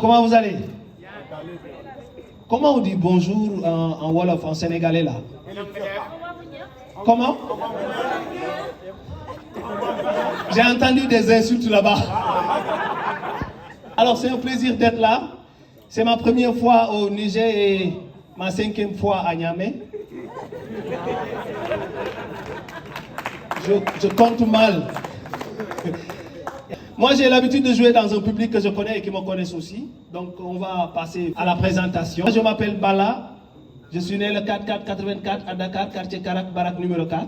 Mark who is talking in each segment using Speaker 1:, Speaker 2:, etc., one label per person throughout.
Speaker 1: Comment vous allez? Comment on dit bonjour en Wolof, en sénégalais là? Comment? J'ai entendu des insultes là-bas. Alors c'est un plaisir d'être là. C'est ma première fois au Niger et ma 5e fois à Niamey. Je compte mal. Moi, j'ai l'habitude de jouer dans un public que je connais et qui me connaissent aussi. Donc, on va passer à la présentation. Je m'appelle Bala. Je suis né le 4-4-84 à Dakar, quartier Karak, Barak numéro 4.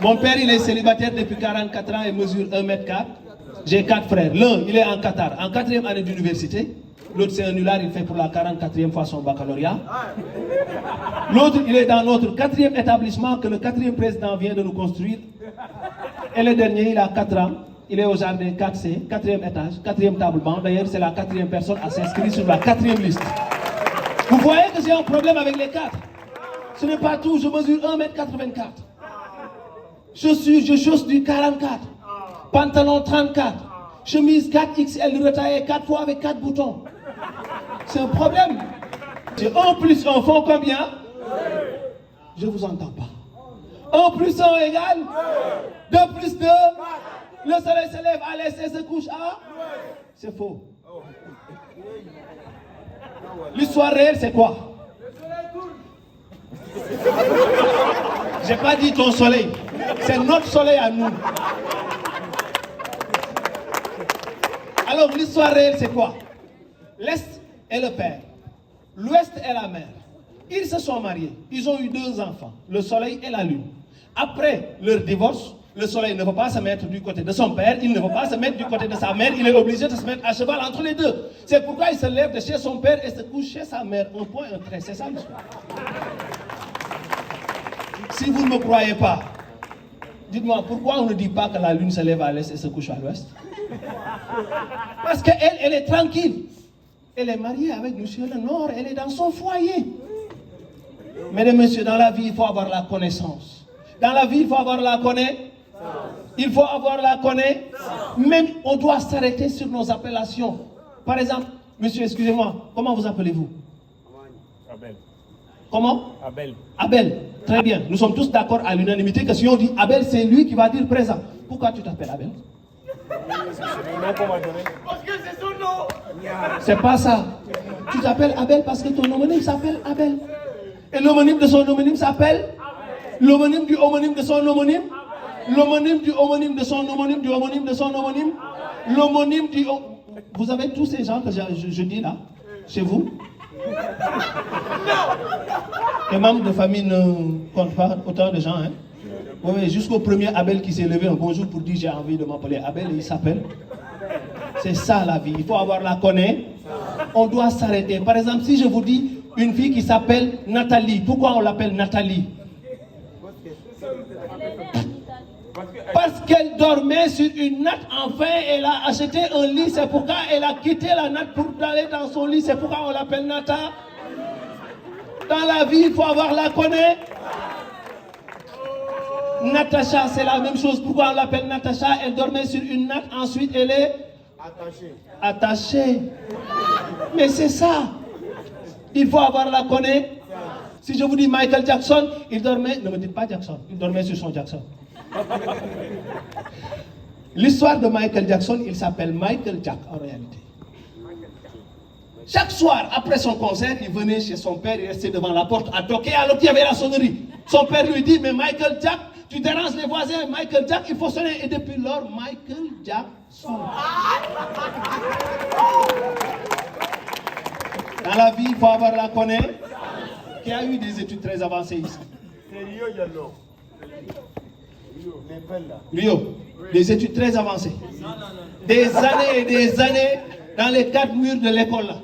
Speaker 1: Mon père, il est célibataire depuis 44 ans et mesure 1m4. J'ai 4 frères. L'un, il est en Qatar, en 4e année d'université. L'autre, c'est un nulard, il fait pour la 44e fois son baccalauréat. L'autre, il est dans notre 4e établissement que le 4e président vient de nous construire. Et le dernier, il a 4 ans. Il est au jardin 4C, 4e étage, 4e tablement. D'ailleurs, c'est la 4e personne à s'inscrire sur la 4e liste. Vous voyez que j'ai un problème avec les 4. Ce n'est pas tout, je mesure 1m84. Je chausse du 44. Pantalon 34. Chemise 4XL retaillée 4 fois avec 4 boutons. C'est un problème. C'est 1 plus 1 font combien? Je ne vous entends pas. 1 plus 1 égale 2 plus 2. Le soleil se lève à l'est et se couche à? C'est faux. L'histoire réelle, c'est quoi? J'ai pas dit ton soleil. C'est notre soleil à nous. Alors, l'histoire réelle, c'est quoi? L'Est est le père. L'Ouest est la mère. Ils se sont mariés. Ils ont eu 2 enfants, le soleil et la lune. Après leur divorce, le soleil ne veut pas se mettre du côté de son père, il ne veut pas se mettre du côté de sa mère, il est obligé de se mettre à cheval entre les deux. C'est pourquoi il se lève de chez son père et se couche chez sa mère. Un point, un trait, c'est ça l'histoire. Si vous ne me croyez pas, dites-moi pourquoi on ne dit pas que la lune se lève à l'est et se couche à l'ouest? Parce qu'elle, elle est tranquille. Elle est mariée avec monsieur le Nord, elle est dans son foyer. Mesdames et messieurs, dans la vie, il faut avoir la connaissance. Dans la vie, il faut avoir la connaissance. Il faut avoir la connaissance. Même, on doit s'arrêter sur nos appellations. Par exemple, monsieur, excusez-moi, comment vous appelez-vous?
Speaker 2: Abel.
Speaker 1: Comment?
Speaker 2: Abel.
Speaker 1: Abel. Très bien. Nous sommes tous d'accord à l'unanimité que si on dit Abel, c'est lui qui va dire présent. Pourquoi tu t'appelles Abel?
Speaker 2: C'est le nom qu'on m'a donné.
Speaker 3: Parce que c'est son nom.
Speaker 1: C'est pas ça. Tu t'appelles Abel parce que ton homonyme s'appelle Abel. Et l'homonyme de son homonyme s'appelle? L'homonyme du homonyme de son homonyme? L'homonyme du homonyme de son homonyme du homonyme de son homonyme? L'homonyme du... Vous avez tous ces gens que je dis là, chez vous? Les membres de famille ne comptent pas autant de gens, hein? Oui, jusqu'au premier Abel qui s'est levé un bonjour pour dire j'ai envie de m'appeler Abel et il s'appelle. C'est ça la vie, il faut avoir la connaissance. On doit s'arrêter. Par exemple, si je vous dis une fille qui s'appelle Nathalie, pourquoi on l'appelle Nathalie? Parce qu'elle dormait sur une natte, enfin elle a acheté un lit, c'est pourquoi elle a quitté la natte pour aller dans son lit, c'est pourquoi on l'appelle Nata. Dans la vie, il faut avoir la connaissance. Natacha, c'est la même chose. Pourquoi on l'appelle Natacha? Elle dormait sur une natte, ensuite elle est attachée. Mais c'est ça. Il faut avoir la connaissance. Si je vous dis Michael Jackson, il dormait, ne me dites pas Jackson, il dormait sur son Jackson. L'histoire de Michael Jackson, il s'appelle Michael Jack en réalité. Chaque soir, après son concert, il venait chez son père, il restait devant la porte à toquer alors qu'il y avait la sonnerie. Son père lui dit, mais Michael Jack, tu déranges les voisins, Michael Jack, il faut sonner. Et depuis lors, Michael Jackson. Dans la vie, il faut avoir la connaissance. Qui a eu des études très avancées ici?
Speaker 2: C'est Rio Yallo.
Speaker 1: Rio, des études très avancées. Des années et des années dans les 4 murs de l'école là.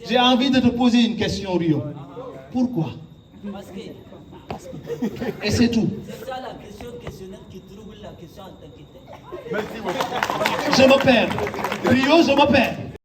Speaker 1: J'ai envie de te poser une question, Rio. Pourquoi?
Speaker 4: Parce que
Speaker 1: Et c'est tout.
Speaker 4: c'est ça la question questionnelle qui trouble la question en tant que telle.
Speaker 2: Merci beaucoup.
Speaker 1: Je me perds. Rio, je me perds.